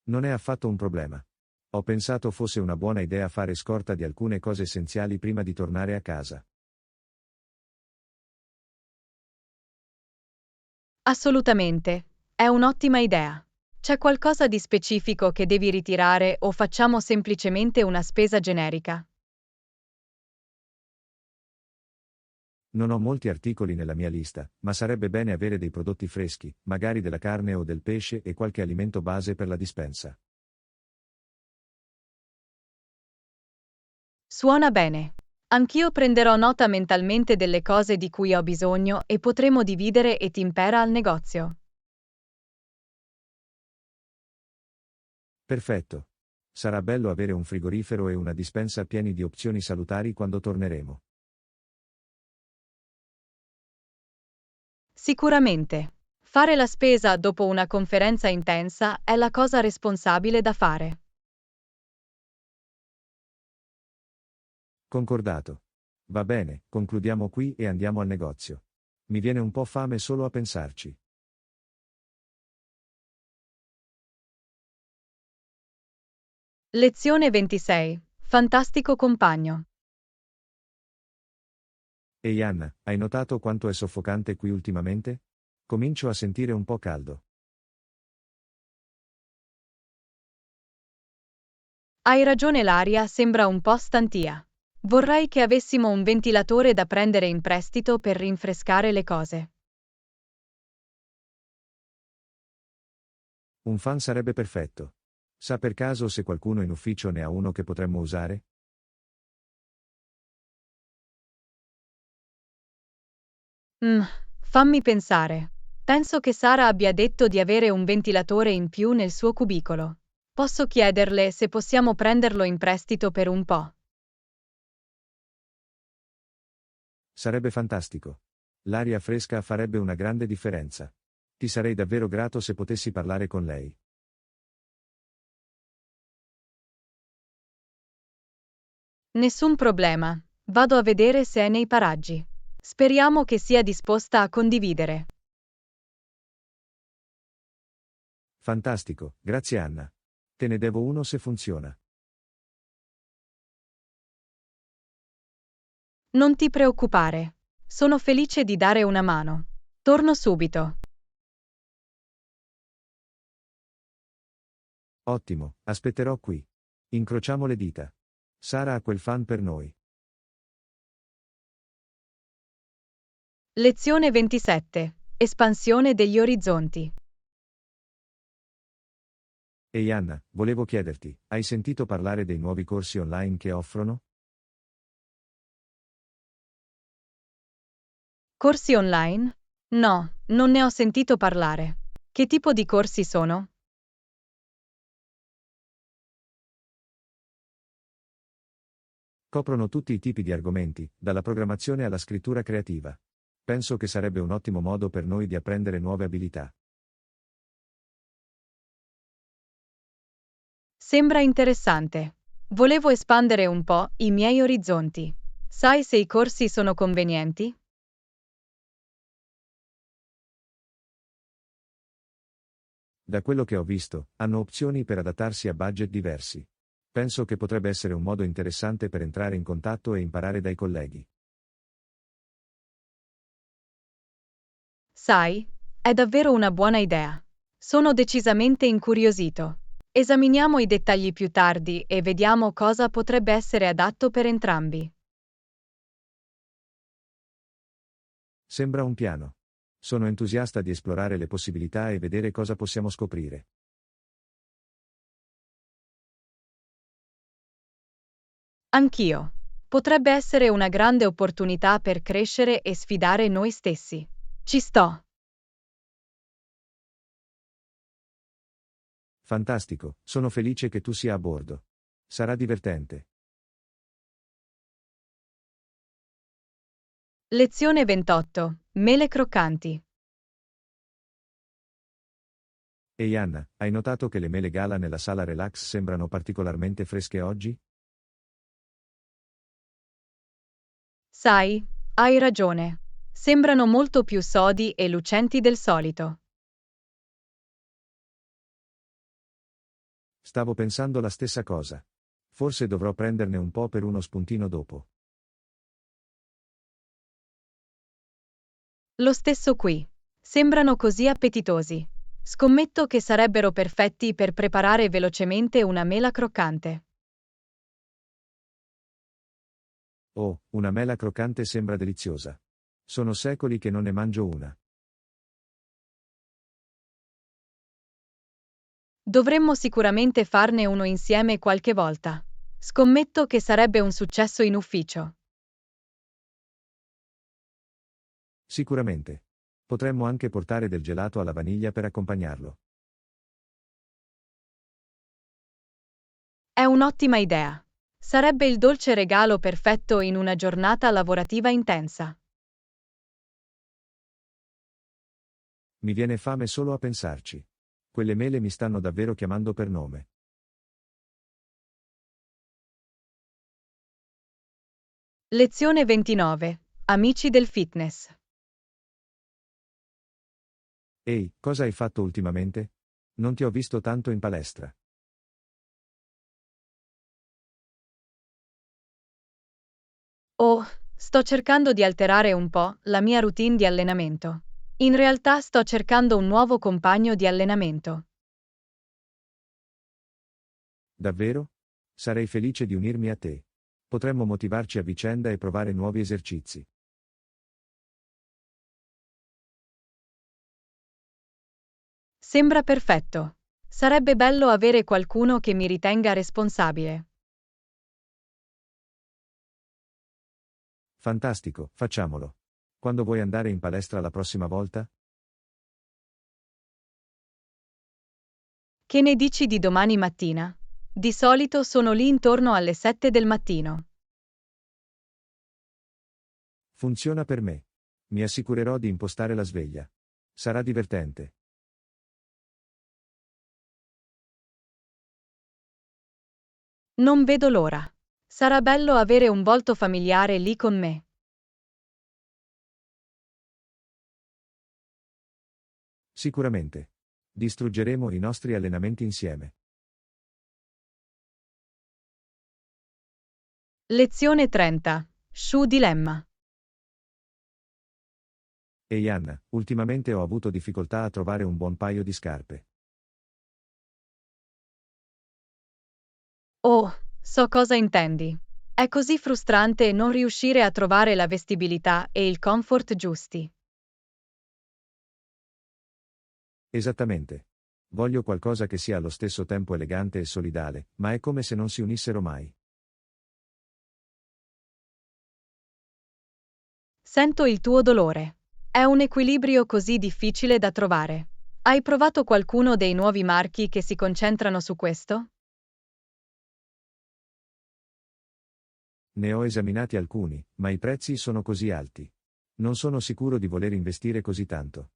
Non è affatto un problema. Ho pensato fosse una buona idea fare scorta di alcune cose essenziali prima di tornare a casa. Assolutamente. È un'ottima idea. C'è qualcosa di specifico che devi ritirare o facciamo semplicemente una spesa generica? Non ho molti articoli nella mia lista, ma sarebbe bene avere dei prodotti freschi, magari della carne o del pesce e qualche alimento base per la dispensa. Suona bene. Anch'io prenderò nota mentalmente delle cose di cui ho bisogno e potremo dividere e timpera al negozio. Perfetto. Sarà bello avere un frigorifero e una dispensa pieni di opzioni salutari quando torneremo. Sicuramente. Fare la spesa dopo una conferenza intensa è la cosa responsabile da fare. Concordato. Va bene, concludiamo qui e andiamo al negozio. Mi viene un po' fame solo a pensarci. Lezione 26. Fantastico compagno. Ehi Anna, hai notato quanto è soffocante qui ultimamente? Comincio a sentire un po' caldo. Hai ragione, l'aria sembra un po' stantia. Vorrei che avessimo un ventilatore da prendere in prestito per rinfrescare le cose. Un fan sarebbe perfetto. Sa per caso se qualcuno in ufficio ne ha uno che potremmo usare? Mm, fammi pensare. Penso che Sara abbia detto di avere un ventilatore in più nel suo cubicolo. Posso chiederle se possiamo prenderlo in prestito per un po'. Sarebbe fantastico. L'aria fresca farebbe una grande differenza. Ti sarei davvero grato se potessi parlare con lei. Nessun problema. Vado a vedere se è nei paraggi. Speriamo che sia disposta a condividere. Fantastico, grazie Anna. Te ne devo uno se funziona. Non ti preoccupare. Sono felice di dare una mano. Torno subito. Ottimo, aspetterò qui. Incrociamo le dita. Sara ha quel fan per noi. Lezione 27. Espansione degli orizzonti. Ehi Anna, volevo chiederti, hai sentito parlare dei nuovi corsi online che offrono? Corsi online? No, non ne ho sentito parlare. Che tipo di corsi sono? Coprono tutti i tipi di argomenti, dalla programmazione alla scrittura creativa. Penso che sarebbe un ottimo modo per noi di apprendere nuove abilità. Sembra interessante. Volevo espandere un po' i miei orizzonti. Sai se i corsi sono convenienti? Da quello che ho visto, hanno opzioni per adattarsi a budget diversi. Penso che potrebbe essere un modo interessante per entrare in contatto e imparare dai colleghi. Sai, è davvero una buona idea. Sono decisamente incuriosito. Esaminiamo i dettagli più tardi e vediamo cosa potrebbe essere adatto per entrambi. Sembra un piano. Sono entusiasta di esplorare le possibilità e vedere cosa possiamo scoprire. Anch'io. Potrebbe essere una grande opportunità per crescere e sfidare noi stessi. Ci sto. Fantastico, sono felice che tu sia a bordo. Sarà divertente. Lezione 28. Mele croccanti. Ehi Anna, hai notato che le mele gala nella sala relax sembrano particolarmente fresche oggi? Sai, hai ragione. Sembrano molto più sodi e lucenti del solito. Stavo pensando la stessa cosa. Forse dovrò prenderne un po' per uno spuntino dopo. Lo stesso qui. Sembrano così appetitosi. Scommetto che sarebbero perfetti per preparare velocemente una mela croccante. Oh, una mela croccante sembra deliziosa. Sono secoli che non ne mangio una. Dovremmo sicuramente farne uno insieme qualche volta. Scommetto che sarebbe un successo in ufficio. Sicuramente. Potremmo anche portare del gelato alla vaniglia per accompagnarlo. È un'ottima idea. Sarebbe il dolce regalo perfetto in una giornata lavorativa intensa. Mi viene fame solo a pensarci. Quelle mele mi stanno davvero chiamando per nome. Lezione 29. Amici del fitness. Ehi, cosa hai fatto ultimamente? Non ti ho visto tanto in palestra. Oh, sto cercando di alterare un po' la mia routine di allenamento. In realtà sto cercando un nuovo compagno di allenamento. Davvero? Sarei felice di unirmi a te. Potremmo motivarci a vicenda e provare nuovi esercizi. Sembra perfetto. Sarebbe bello avere qualcuno che mi ritenga responsabile. Fantastico, facciamolo. Quando vuoi andare in palestra la prossima volta? Che ne dici di domani mattina? Di solito sono lì intorno alle 7 del mattino. Funziona per me. Mi assicurerò di impostare la sveglia. Sarà divertente. Non vedo l'ora. Sarà bello avere un volto familiare lì con me. Sicuramente. Distruggeremo i nostri allenamenti insieme. Lezione 30. Shoe Dilemma. Ehi Anna, ultimamente ho avuto difficoltà a trovare un buon paio di scarpe. Oh, so cosa intendi. È così frustrante non riuscire a trovare la vestibilità e il comfort giusti. Esattamente. Voglio qualcosa che sia allo stesso tempo elegante e solidale, ma è come se non si unissero mai. Sento il tuo dolore. È un equilibrio così difficile da trovare. Hai provato qualcuno dei nuovi marchi che si concentrano su questo? Ne ho esaminati alcuni, ma i prezzi sono così alti. Non sono sicuro di voler investire così tanto.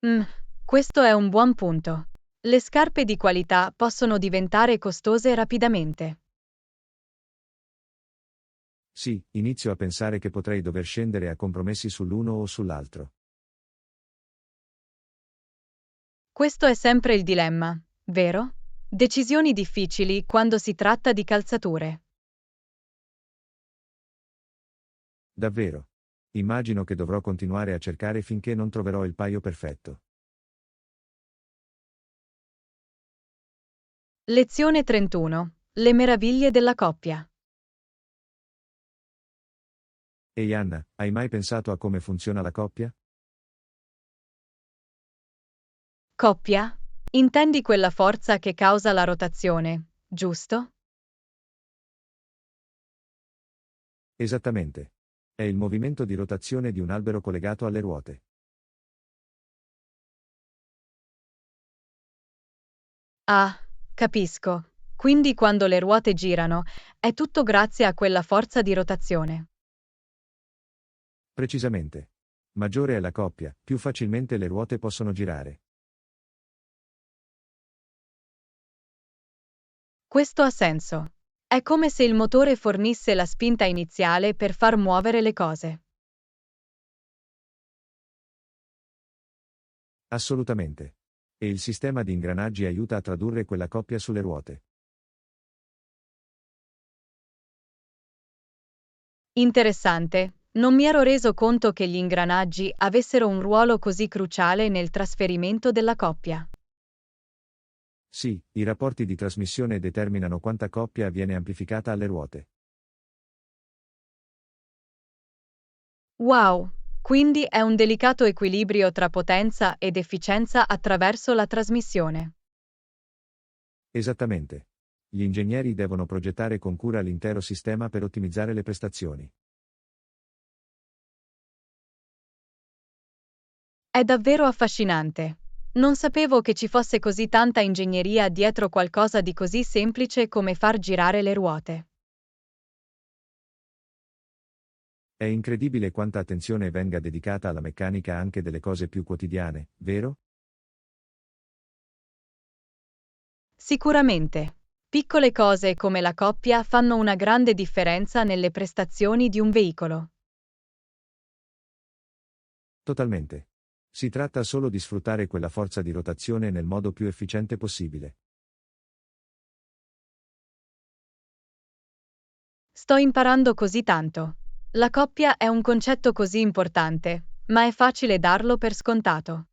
Mm, questo è un buon punto. Le scarpe di qualità possono diventare costose rapidamente. Sì, inizio a pensare che potrei dover scendere a compromessi sull'uno o sull'altro. Questo è sempre il dilemma, vero? Decisioni difficili quando si tratta di calzature. Davvero. Immagino che dovrò continuare a cercare finché non troverò il paio perfetto. Lezione 31. Le meraviglie della coppia. Ehi Anna, hai mai pensato a come funziona la coppia? Coppia? Intendi quella forza che causa la rotazione, giusto? Esattamente. È il movimento di rotazione di un albero collegato alle ruote. Ah, capisco. Quindi quando le ruote girano, è tutto grazie a quella forza di rotazione. Precisamente. Maggiore è la coppia, più facilmente le ruote possono girare. Questo ha senso. È come se il motore fornisse la spinta iniziale per far muovere le cose. Assolutamente. E il sistema di ingranaggi aiuta a tradurre quella coppia sulle ruote. Interessante. Non mi ero reso conto che gli ingranaggi avessero un ruolo così cruciale nel trasferimento della coppia. Sì, i rapporti di trasmissione determinano quanta coppia viene amplificata alle ruote. Wow! Quindi è un delicato equilibrio tra potenza ed efficienza attraverso la trasmissione. Esattamente. Gli ingegneri devono progettare con cura l'intero sistema per ottimizzare le prestazioni. È davvero affascinante. Non sapevo che ci fosse così tanta ingegneria dietro qualcosa di così semplice come far girare le ruote. È incredibile quanta attenzione venga dedicata alla meccanica anche delle cose più quotidiane, vero? Sicuramente. Piccole cose come la coppia fanno una grande differenza nelle prestazioni di un veicolo. Totalmente. Si tratta solo di sfruttare quella forza di rotazione nel modo più efficiente possibile. Sto imparando così tanto. La coppia è un concetto così importante, ma è facile darlo per scontato.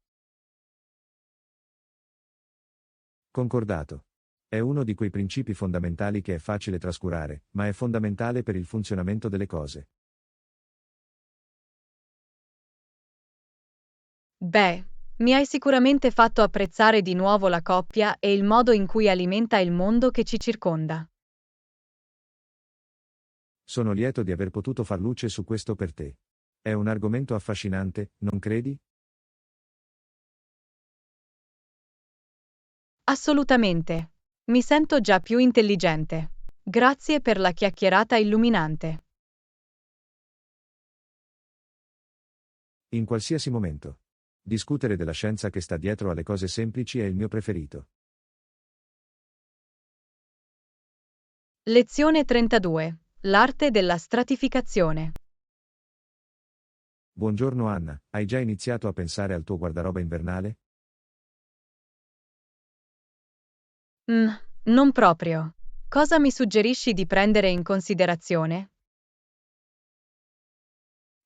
Concordato. È uno di quei principi fondamentali che è facile trascurare, ma è fondamentale per il funzionamento delle cose. Beh, mi hai sicuramente fatto apprezzare di nuovo la coppia e il modo in cui alimenta il mondo che ci circonda. Sono lieto di aver potuto far luce su questo per te. È un argomento affascinante, non credi? Assolutamente. Mi sento già più intelligente. Grazie per la chiacchierata illuminante. In qualsiasi momento. Discutere della scienza che sta dietro alle cose semplici è il mio preferito. Lezione 32. L'arte della stratificazione. Buongiorno Anna, hai già iniziato a pensare al tuo guardaroba invernale? Mm, non proprio. Cosa mi suggerisci di prendere in considerazione?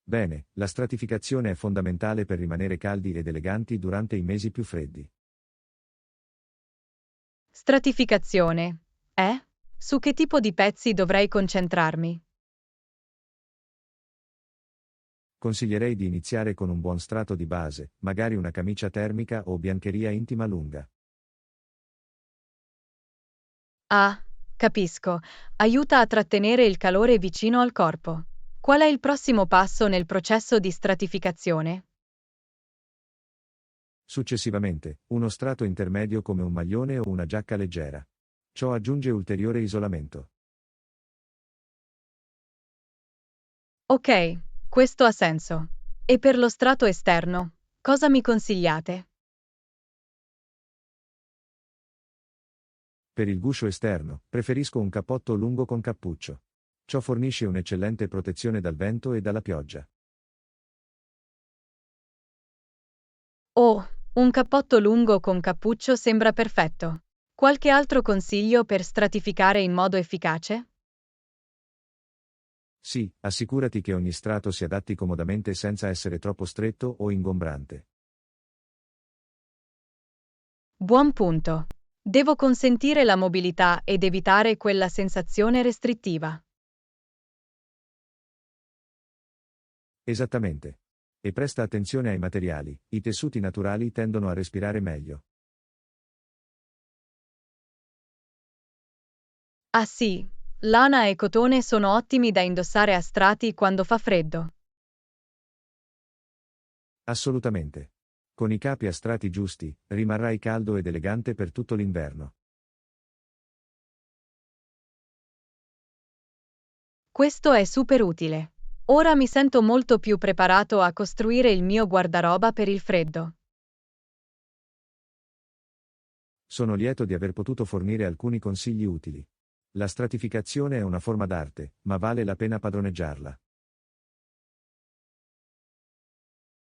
Bene, la stratificazione è fondamentale per rimanere caldi ed eleganti durante i mesi più freddi. Stratificazione. Su che tipo di pezzi dovrei concentrarmi? Consiglierei di iniziare con un buon strato di base, magari una camicia termica o biancheria intima lunga. Ah, capisco. Aiuta a trattenere il calore vicino al corpo. Qual è il prossimo passo nel processo di stratificazione? Successivamente, uno strato intermedio come un maglione o una giacca leggera. Ciò aggiunge ulteriore isolamento. Ok, questo ha senso. E per lo strato esterno, cosa mi consigliate? Per il guscio esterno, preferisco un cappotto lungo con cappuccio. Ciò fornisce un'eccellente protezione dal vento e dalla pioggia. Oh, un cappotto lungo con cappuccio sembra perfetto. Qualche altro consiglio per stratificare in modo efficace? Sì, assicurati che ogni strato si adatti comodamente senza essere troppo stretto o ingombrante. Buon punto. Devo consentire la mobilità ed evitare quella sensazione restrittiva. Esattamente. E presta attenzione ai materiali, i tessuti naturali tendono a respirare meglio. Ah sì, lana e cotone sono ottimi da indossare a strati quando fa freddo. Assolutamente. Con i capi a strati giusti, rimarrai caldo ed elegante per tutto l'inverno. Questo è super utile. Ora mi sento molto più preparato a costruire il mio guardaroba per il freddo. Sono lieto di aver potuto fornire alcuni consigli utili. La stratificazione è una forma d'arte, ma vale la pena padroneggiarla.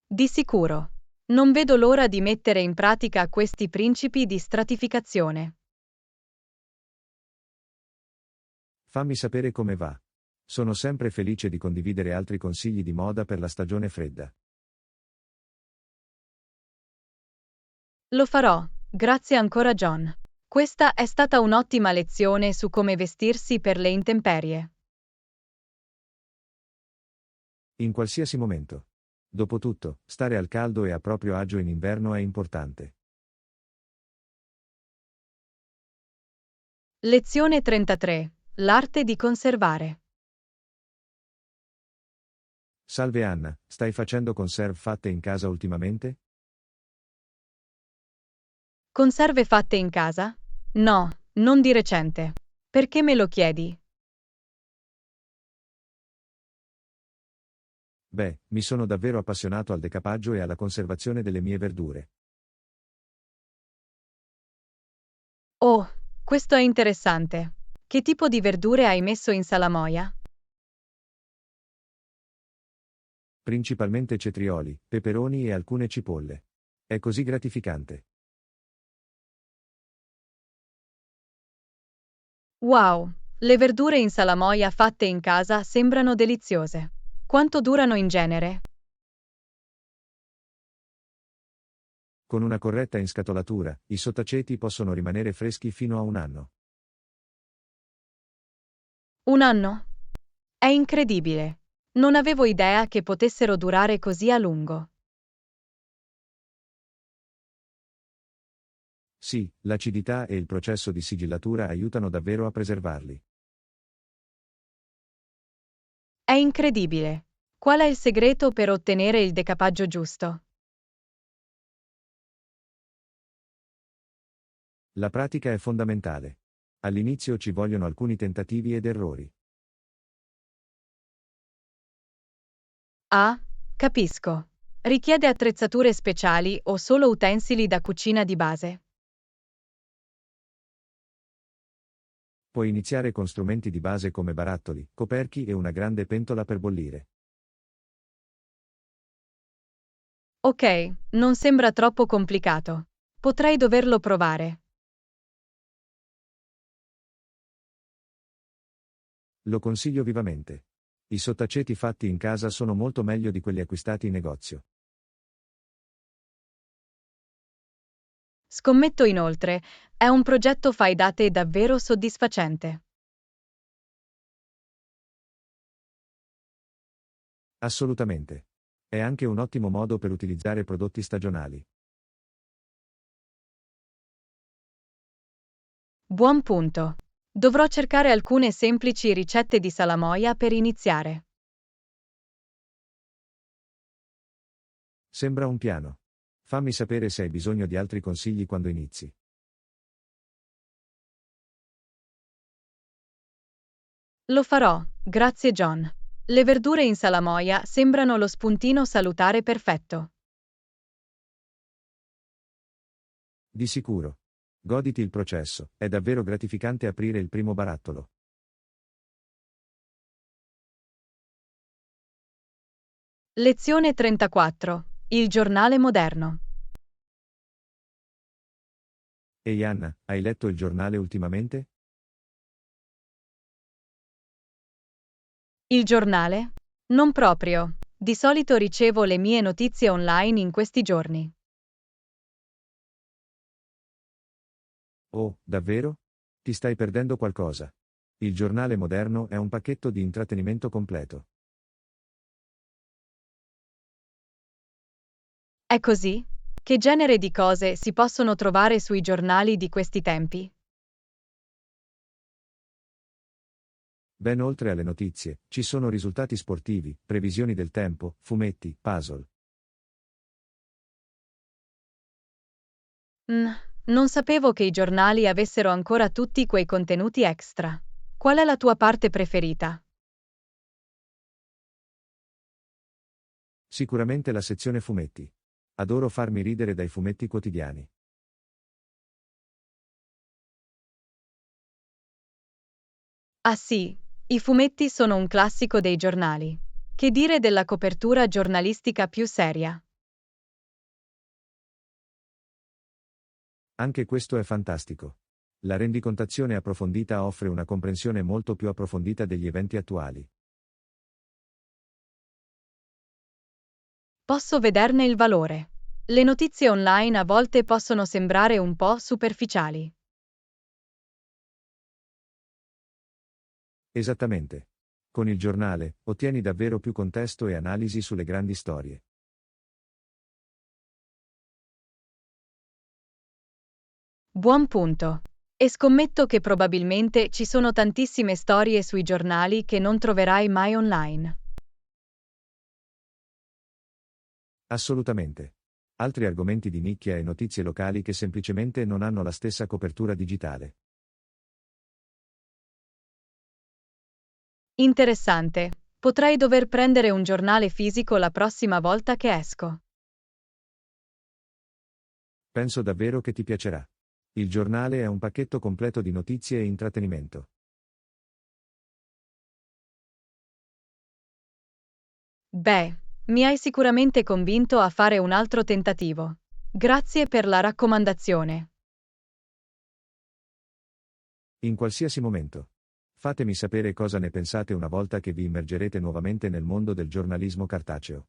Di sicuro. Non vedo l'ora di mettere in pratica questi principi di stratificazione. Fammi sapere come va. Sono sempre felice di condividere altri consigli di moda per la stagione fredda. Lo farò, grazie ancora John. Questa è stata un'ottima lezione su come vestirsi per le intemperie. In qualsiasi momento. Dopotutto, stare al caldo e a proprio agio in inverno è importante. Lezione 33. L'arte di conservare. Salve Anna, stai facendo conserve fatte in casa ultimamente? Conserve fatte in casa? No, non di recente. Perché me lo chiedi? Beh, mi sono davvero appassionato al decapaggio e alla conservazione delle mie verdure. Oh, questo è interessante. Che tipo di verdure hai messo in salamoia? Principalmente cetrioli, peperoni e alcune cipolle. È così gratificante. Wow, le verdure in salamoia fatte in casa sembrano deliziose. Quanto durano in genere? Con una corretta inscatolatura, i sottaceti possono rimanere freschi fino a un anno. Un anno? È incredibile. Non avevo idea che potessero durare così a lungo. Sì, l'acidità e il processo di sigillatura aiutano davvero a preservarli. È incredibile. Qual è il segreto per ottenere il decapaggio giusto? La pratica è fondamentale. All'inizio ci vogliono alcuni tentativi ed errori. Ah, capisco. Richiede attrezzature speciali o solo utensili da cucina di base? Puoi iniziare con strumenti di base come barattoli, coperchi e una grande pentola per bollire. Ok, non sembra troppo complicato. Potrei doverlo provare. Lo consiglio vivamente. I sottaceti fatti in casa sono molto meglio di quelli acquistati in negozio. Scommetto inoltre, è un progetto fai da te davvero soddisfacente. Assolutamente. È anche un ottimo modo per utilizzare prodotti stagionali. Buon punto. Dovrò cercare alcune semplici ricette di salamoia per iniziare. Sembra un piano. Fammi sapere se hai bisogno di altri consigli quando inizi. Lo farò, grazie John. Le verdure in salamoia sembrano lo spuntino salutare perfetto. Di sicuro. Goditi il processo, è davvero gratificante aprire il primo barattolo. Lezione 34. Il giornale moderno. Ehi Anna, hai letto il giornale ultimamente? Il giornale? Non proprio. Di solito ricevo le mie notizie online in questi giorni. Oh, davvero? Ti stai perdendo qualcosa. Il giornale moderno è un pacchetto di intrattenimento completo. È così? Che genere di cose si possono trovare sui giornali di questi tempi? Ben oltre alle notizie, ci sono risultati sportivi, previsioni del tempo, fumetti, puzzle. Mm, non sapevo che i giornali avessero ancora tutti quei contenuti extra. Qual è la tua parte preferita? Sicuramente la sezione fumetti. Adoro farmi ridere dai fumetti quotidiani. Ah sì, i fumetti sono un classico dei giornali. Che dire della copertura giornalistica più seria? Anche questo è fantastico. La rendicontazione approfondita offre una comprensione molto più approfondita degli eventi attuali. Posso vederne il valore. Le notizie online a volte possono sembrare un po' superficiali. Esattamente. Con il giornale, ottieni davvero più contesto e analisi sulle grandi storie. Buon punto. E scommetto che probabilmente ci sono tantissime storie sui giornali che non troverai mai online. Assolutamente. Altri argomenti di nicchia e notizie locali che semplicemente non hanno la stessa copertura digitale. Interessante. Potrei dover prendere un giornale fisico la prossima volta che esco. Penso davvero che ti piacerà. Il giornale è un pacchetto completo di notizie e intrattenimento. Beh, mi hai sicuramente convinto a fare un altro tentativo. Grazie per la raccomandazione. In qualsiasi momento. Fatemi sapere cosa ne pensate una volta che vi immergerete nuovamente nel mondo del giornalismo cartaceo.